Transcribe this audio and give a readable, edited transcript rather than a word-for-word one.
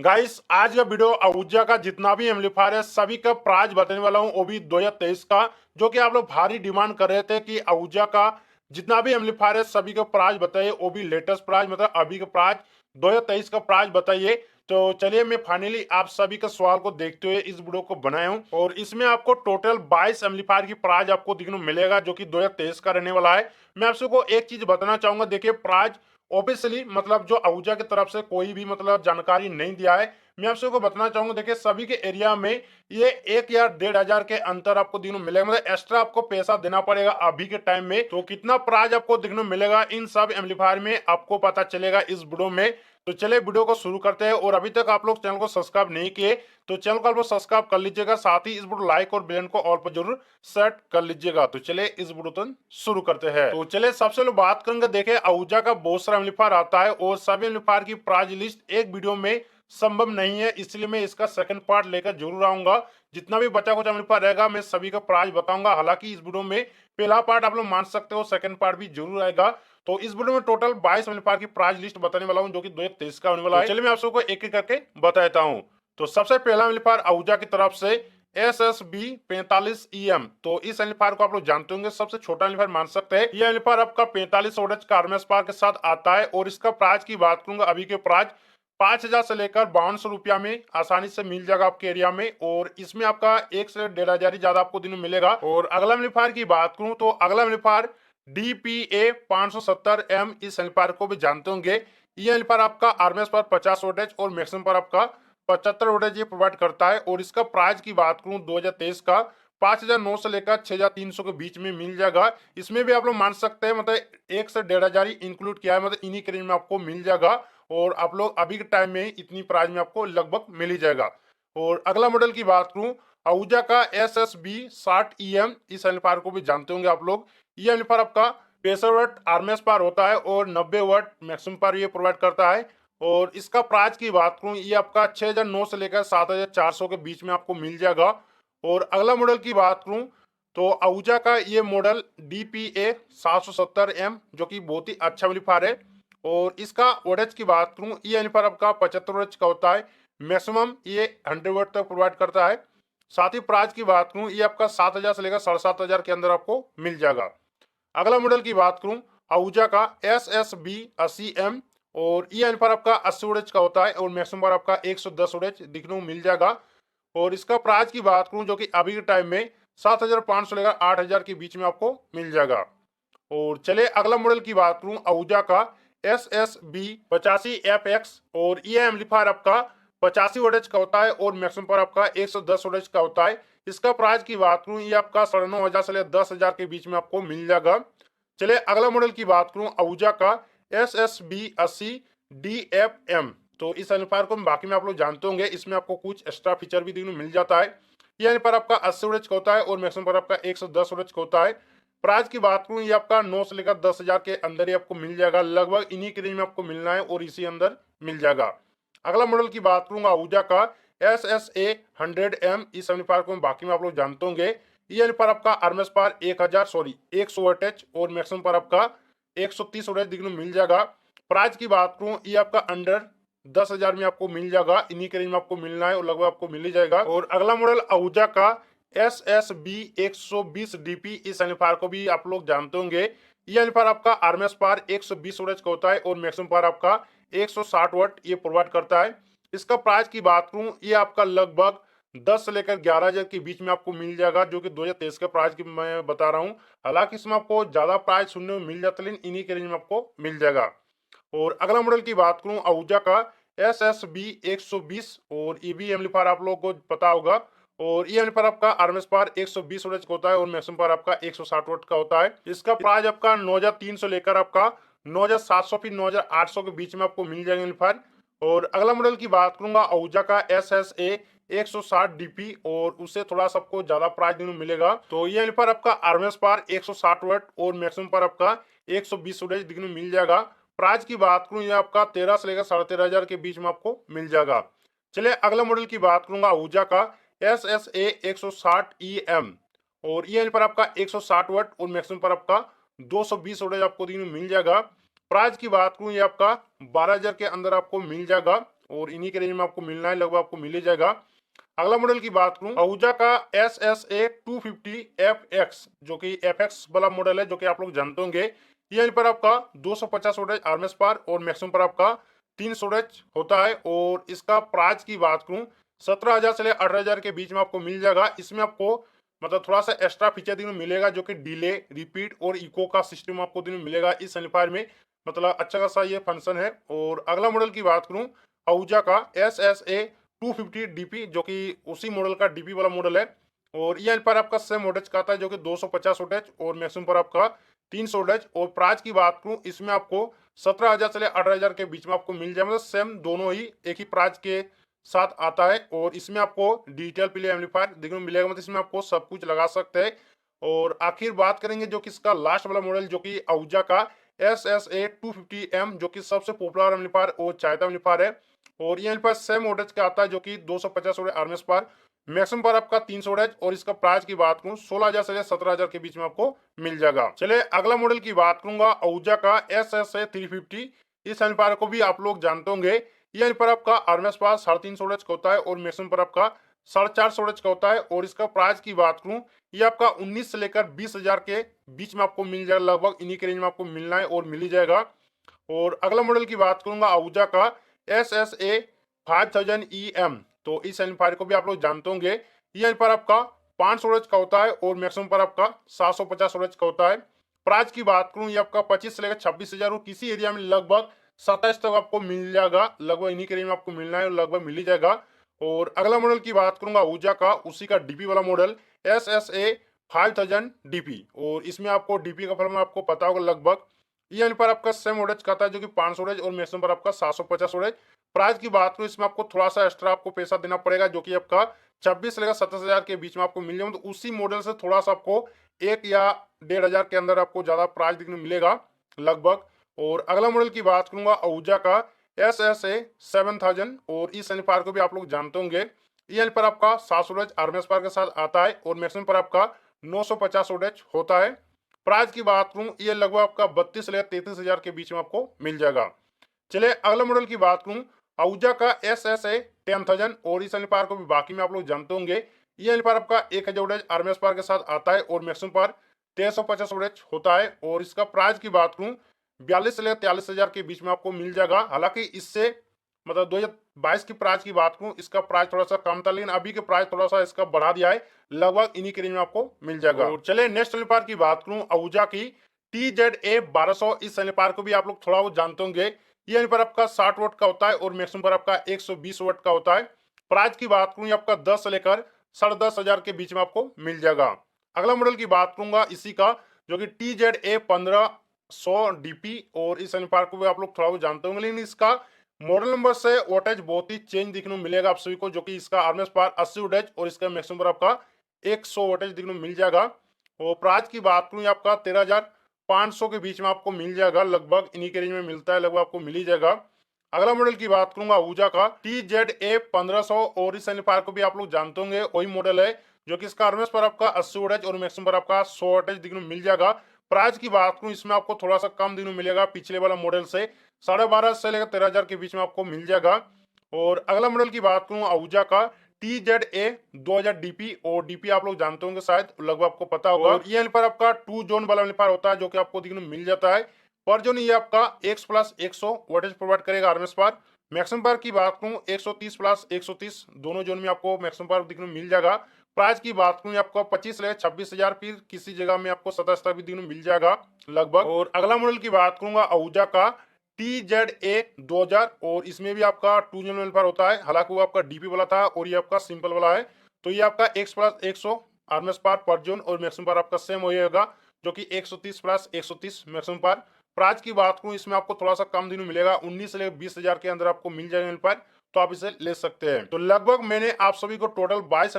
Guys आज का video Ahuja का जितना भी एम्पलीफायर है सभी का प्राइस बताने वाला हूँ, वो भी 2023 का। जो कि आप लोग भारी डिमांड कर रहे थे कि आहूजा का जितना भी एम्पलीफायर है सभी का प्राइस बताइए, वो भी लेटेस्ट प्राइस मतलब अभी का प्राइस 2023 का प्राइस बताइए। तो चलिए मैं फाइनली आप सभी के सवाल को देखते हुए इस वीडियो को बनाया हूँ और इसमें आपको टोटल 22 एम्पलीफायर की प्राइस आपको देखने को मिलेगा जो कि 2023 का रहने वाला है। मैं आप सबको एक चीज बताना चाहूंगा, देखिए प्राइस ऑब्वियसली मतलब जो आहूजा की तरफ से कोई भी मतलब जानकारी नहीं दिया है। मैं आप सबको बताना चाहूंगा, देखिए सभी के एरिया में ये 1 या 1,500 के अंतर आपको देखने को मिलेगा, मतलब एक्स्ट्रा आपको पैसा देना पड़ेगा अभी के टाइम में। तो कितना प्राइस आपको देखने को मिलेगा इन सब एम्पलीफायर में आपको पता चलेगा इस वीडियो में। तो चलिए वीडियो को शुरू करते हैं, और अभी तक आप लोग चैनल को सब्सक्राइब नहीं किए तो चैनल को आप लोग सब्सक्राइब कर लीजिएगा, साथ ही इस वीडियो लाइक और बेल को ऑल पर जरूर सेट कर लीजिएगा। तो चलिए इस वीडियो तो शुरू करते हैं। तो चलिए सबसे पहले बात करेंगे, देखे आहूजा का बहुत सारा एम्पलीफायर आता है और सभी एम्पलीफायर की प्राइस लिस्ट एक वीडियो में संभव नहीं है, इसलिए मैं इसका सेकंड पार्ट लेकर जरूर आऊंगा। जितना भी बचा कुछ एम्पलीफायर रहेगा मैं सभी का प्राइस बताऊंगा। हालांकि इस वीडियो में पहला पार्ट आप लोग मान सकते हो, सेकंड पार्ट भी जरूर आएगा। तो इस वीडियो में टोटल 22 एम्पलीफायर की प्राइस लिस्ट बताने वाला हूं जो कि 2023 का होने वाला है। चलिए मैं आप सबको एक एक करके बताता हूं। तो सबसे पहला एम्पलीफायर आहूजा की तरफ से SSB45EM। तो इस एम्पलीफायर को आप लोग जानते होंगे, सबसे छोटा एम्पलीफायर मान सकते हैं। यह एम्पलीफायर आपका 45 वोल्टेज का आरएमएस पावर के साथ आता है और इसका प्राइस की बात करूंगा, अभी के प्राइस 5,000 से लेकर 5200 रुपया में आसानी से मिल जाएगा आपके एरिया में। और इसमें आपका 1 से 1,500 ही ज्यादा आपको दिन में मिलेगा। और अगला एम्पलीफायर की बात करूं तो अगला एम्पलीफायर DPA 570M, इस एम्पलीफायर को भी जानते होंगे। ये एम्पलीफायर आपका आरएमएस पर 50 वोल्टेज और मैक्सिमम पर आपका 75 वोल्टेज ये प्रोवाइड करता है। और इसका प्राइस की बात करूं 2023 का 5,900 से लेकर 6,300 के बीच में मिल जाएगा। इसमें भी आप लोग मान सकते हैं मतलब 1 से 1,500 ही इंक्लूड किया है, मतलब इन्हीं के रेंज में आपको मिल जाएगा। और आप लोग अभी के टाइम में इतनी प्राइस में आपको लगभग मिल ही जाएगा। और अगला मॉडल की बात करूं आहूजा का SSB60EM, इस एम्पलीफायर को भी जानते होंगे आप लोग। ये एम्पलीफायर आपका 65 वाट आरएमएस पावर होता है और 90 वाट मैक्सिमम पावर ये प्रोवाइड करता है। और इसका प्राइस की बात करूं ये आपका 6,900 से लेकर 7,400 के बीच में आपको मिल जाएगा। और अगला मॉडल की बात करूं तो आहूजा का ये मॉडल DPA 770M, जो कि बहुत ही अच्छा एम्पलीफायर है। और इसका वोल्टेज की बात करूं ये एम्पलीफायर आपका 75 वोल्टेज का होता है, मैक्सिमम ये 100 वाट तक प्रोवाइड करता है। साथ ही प्राइस की बात करूं ये आपका 7,000 से लेकर 7,500 के अंदर आपको मिल जाएगा। अगला मॉडल की बात करूं आहूजा का SSB80M, और ये एम्पलीफायर आपका 80 वोल्टेज का होता है और मैक्सिमम पावर आपका 110 वोल्टेज दिखने को मिल जाएगा। और इसका प्राइस की बात करूं जो कि अभी के टाइम में 7,500 लेकर 8,000 के बीच में आपको मिल जाएगा। और चले अगला मॉडल की बात करूं आहूजा का SSB85FX, और ये एम्पलीफायर आपका 85 वोल्टेज का होता है और मैक्सिमम पर आपका 110 वोल्टेज का होता है। इसका प्राइस की बात करूं ये आपका 9,500 से लेकर 10,000 के बीच में आपको मिल जाएगा। चलिए अगला मॉडल की बात करूं आहूजा का SSB80DFM। तो इस एम्पलीफायर को बाकी में आप लोग जानते होंगे, इसमें आपको कुछ एक्स्ट्रा फीचर भी देखने को मिल जाता है। यह एम्पलीफायर आपका 80 वोल्टेज का होता है और मैक्सिमम पर आपका 110 वोल्टेज का होता है। प्राइस की बात करूं ये आपका 9 से लेकर 10,000 के अंदर ही आपको मिल जाएगा, लगभग इन्हीं के रेंज में आपको मिलना है और इसी अंदर मिल जाएगा। अगला मॉडल की बात करूंगा आहूजा का SSA100M, इस एम्पलीफायर को बाकी में आप लोग जानते होंगे। ये एम्पलीफायर आपका आरएमएस पावर 100 वोल्टेज और मैक्सिमम पर आपका 130 वोल्टेज दिखने को मिल जाएगा। प्राइस की बात करूं ये आपका अंडर 10,000 में आपको मिल जाएगा, इन्हीं के रेंज में आपको मिलना है और लगभग आपको मिल ही जाएगा। और अगला मॉडल आहूजा का SSB120DP, इस एम्पलीफायर को भी आप लोग जानते होंगे। ये एम्पलीफायर आपका आरएमएस पावर 120 वोल्टेज का होता है और मैक्सिमम पावर आपका 160 वाट ये प्रोवाइड करता है। इसका प्राइस की बात करूं ये आपका लगभग 10 से लेकर 11,000 के बीच में आपको मिल जाएगा, जो कि 2023 के प्राइस की मैं बता रहा हूं। हालांकि इसमें आपको ज्यादा प्राइस सुनने में मिल जाता है लेकिन इन्हीं के रेंज में आपको मिल जाएगा। और अगला मॉडल की बात करूं आहूजा का SSB120, और ये भी एम्पलीफायर आप लोगों को पता होगा। और ये एम्पलीफायर आपका आरएमएस पावर 120 वोल्ट का होता है और मैक्सिमम पावर आपका 160 वोल्ट का होता है। इसका प्राइस आपका 9,300 लेकर आपका 9,700 फिर 9,800 के बीच में आपको मिल जाएगा एम्पलीफायर। और अगला मॉडल की बात करूंगा आहूजा का SSA160DP, और उससे थोड़ा सबको ज्यादा प्राइस देने को मिलेगा। तो ये एम्पलीफायर आपका आरएमएस पावर 160 वोल्ट और मैक्सिमम पावर आपका 120 वोल्ट दिखने को मिल जाएगा। प्राइस की बात करूं ये आपका 13 से लेकर 13,500 के बीच में आपको मिल जाएगा। चलिए अगला मॉडल की बात करूंगा आहूजा का SSA160EM, और ये पर आपका 160 वाट और मैक्सिमम पर आपका 220 वोल्टेज आपको देखने को मिल जाएगा। प्राइस की बात करूं ये आपका 12,000 के अंदर आपको मिल जाएगा। और इन्हीं के रेंज में आपको मिलना है, लगभग आपको मिल ही जाएगा। अगला मॉडल की बात करूं, आहूजा का SSA 250FX, जो कि FX वाला मॉडल है, जो कि आप लोग जानते होंगे। यहाँ पर आपका 250 वोल्टेज आरएमएस पावर और मैक्सिमम पर आपका 300 वोल्टेज होता है। और इसका प्राइस की बात करूं, 17,000 से 18,000 के बीच में आपको मिल जाएगा। इसमें आपको मतलब थोड़ा सा एक्स्ट्रा फीचर देखने को मिलेगा, जो कि डिले, रिपीट और इको का सिस्टम आपको देखने को मिलेगा इस एम्पलीफायर में। मतलब अच्छा खासा ये फंक्शन है। और अगला मॉडल की बात करूं, आहूजा का SSA 250 DP, जो कि उसी मॉडल का डीपी वाला मॉडल है। और ये पर आपका सेम वोल्टेज का आता है, जो कि 250 वोल्टेज और मैक्सिमम पर आपका 300 वोल्टेज। और प्राइस की बात करूं, इसमें आपको 17,000 से 18,000 के बीच में आपको मिल जाए। मतलब सेम दोनों ही एक ही प्राइस के साथ आता है। और इसमें आपको डिजिटल प्ले एम्पलीफायर देखने को मिलेगा, मतलब इसमें आपको सब कुछ लगा सकते हैं। और आखिर बात करेंगे जो कि इसका लास्ट वाला मॉडल, जो कि आहूजा का SSA 250M, जो कि सबसे पॉपुलर एम्पलीफायर और चाहता एम्पलीफायर है। और ये एम्पलीफायर सेम वोल्टेज का आता है, जो कि 250 वोल्ट आरएमएस पर, मैक्सिमम पर आपका 300 वोल्टेज। और इसका प्राइस की बात करूं, 16,000 से 17,000 के बीच में आपको मिल जाएगा। चलिए अगला मॉडल की बात करूंगा, आहूजा का SSA 350। इस एम्पलीफायर को भी आप लोग जानते होंगे। ये एम्पलीफायर आपका आरएमएस पावर 350 वोल्टेज का होता है और मैक्सिमम पर आपका 450 वोल्टेज का होता है। और इसका प्राइस की बात करूं, ये आपका 19 से लेकर 20,000 के बीच में आपको मिल जाएगा। लगभग इन्हीं के रेंज में आपको मिलना है और मिल ही जाएगा। और अगला मॉडल की बात करूंगा, आहूजा का SSA 5000EM। तो इस एम्पलीफायर को भी आप लोग जानते होंगे। ये एम्पलीफायर आपका 500 वोल्ट का होता है और मैक्सिमम पर आपका 750 वोल्ट का होता है। प्राइस की बात करूं, ये आपका 25 से लेकर 26,000 और किसी एरिया में लगभग 27 तक आपको मिल जाएगा। लगभग इन्हीं के रेंज में आपको मिलना है और लगभग मिल ही जाएगा। और अगला मॉडल की बात करूंगा, आहूजा का उसी का डीपी वाला मॉडल SSA 5000DP। और इसमें आपको डीपी का फॉर्मूला आपको पता होगा लगभग। ये पर आपका सेम वोल्टेज का आता है, जो कि 500 वोल्टेज और मैक्सिमम पर आपका 750 वोल्टेज। प्राइस की बात करूं, इसमें आपको थोड़ा सा एक्स्ट्रा आपको पैसा देना पड़ेगा, जो कि आपका 26 से लेकर 27,000 के बीच में आपको मिल जाएगा। तो उसी मॉडल से थोड़ा सा आपको 1 या 1,500 के अंदर आपको ज्यादा प्राइस देखने को मिलेगा लगभग। और अगला मॉडल की बात करूंगा, आहूजा का SSA 7000। और इस एम्पलीफायर को भी आप लोग जानते होंगे। ये एम्पलीफायर आपका 700 वोल्टेज आरएमएस पावर के साथ आता है और मैक्सिमम पर आपका 950 वोल्टेज होता है। प्राइस की बात करूं, ये लगभग आपका 32 से लेकर 33,000 के बीच में आपको मिल जाएगा। चलिए अगला मॉडल की बात करूं, आहूजा का SSA 10000। और इस एम्पलीफायर को भी बाकी में आप लोग जानते होंगे। ये एम्पलीफायर आपका 1000 वोल्टेज आरएमएस पावर के साथ आता है और मैक्सिमम पर 1350 वोल्टेज होता है। और इसका प्राइस की बात करूं, 42 से लेकर 43,000 के बीच में आपको मिल जाएगा। हालांकि इससे मतलब 2022 की प्राइस की बात करूं, इसका प्राइस थोड़ा सा कम था, लेकिन अभी के प्राइस थोड़ा सा इसका बढ़ा दिया है। लगभग इन्हीं के रेंज में आपको मिल जाएगा। और चलिए नेक्स्ट एम्पलीफायर की बात करूं, आहूजा की TZA 1200। इस एम्पलीफायर को भी आप लोग थोड़ा बहुत जानते होंगे। ये एम्पलीफायर आपका 60 वोल्ट का होता है और मैक्सिमम पर आपका 120 वोल्ट का होता है। प्राइस की बात करूं, ये आपका 10 से लेकर 10,500 के बीच में आपको मिल जाएगा। अगला मॉडल की बात करूंगा इसी का, जो कि TZA 1500DP। और इस एम्पलीफायर को भी आप लोग थोड़ा बहुत जानते होंगे, लेकिन इसका मॉडल नंबर से वोल्टेज बहुत ही चेंज दिखने को मिलेगा आप सभी को। जो कि इसका आरएमएस पावर 80 वोल्टेज और इसका मैक्सिमम पर आपका 100 वोल्टेज दिखने को मिल जाएगा। और प्राइस की बात करूं, आपका 13,500 के बीच में आपको मिल जाएगा। लगभग इन्हीं के रेंज में मिलता है, लगभग आपको मिल ही जाएगा। अगला मॉडल की बात करूंगा, आहूजा का TZA 1500। और इस एम्पलीफायर को भी आप लोग जानते होंगे, वही मॉडल है, जो कि इसका आरएमएस पर आपका 80 वोल्टेज और मैक्सिमम पर आपका 100 वोल्टेज दिखने को मिल जाएगा। प्राइस की बात करूं, इसमें आपको थोड़ा सा कम दिनों मिलेगा पिछले वाला मॉडल से। 12,500 से लेकर 13,000 के बीच में आपको मिल जाएगा। और अगला मॉडल की बात करूं, आहूजा का TZA 2000DP। और डीपी आप लोग जानते होंगे शायद, लगभग आपको पता होगा। और ये एम्पलीफायर आपका 2 जोन वाला एम्पलीफायर होता है, जो कि आपको देखने को मिल जाता है। पर जोन ये आपका 100+100 वोल्टेज प्रोवाइड करेगा आरएमएस पावर। मैक्सिमम पावर की बात करूं, 130+130 दोनों जोन में आपको मैक्सिमम पावर देखने को मिल जाएगा। प्राइस की बात करूं, आपको 25 से 26,000, फिर किसी जगह में आपको 27 तक भी देखने को मिल जाएगा लगभग। और अगला मॉडल की बात करूंगा, आहूजा का TZA 2000। और इसमें भी आपका 2 जोन एम्पलीफायर होता है। हालांकि वो आपका डीपी वाला था और ये आपका सिंपल वाला है। तो ये आपका 100+100 आरएमएस पावर पर जोन और मैक्सिमम पावर आपका सेम वही होगा, जो कि 130+130 मैक्सिमम पावर। प्राइस की बात करूं, इसमें आपको थोड़ा सा कम दिन में मिलेगा, 19 से 20,000 के अंदर आपको मिल जाएगा एम्पलीफायर। तो आप इसे ले सकते हैं। तो लगभग मैंने आप सभी को टोटल 22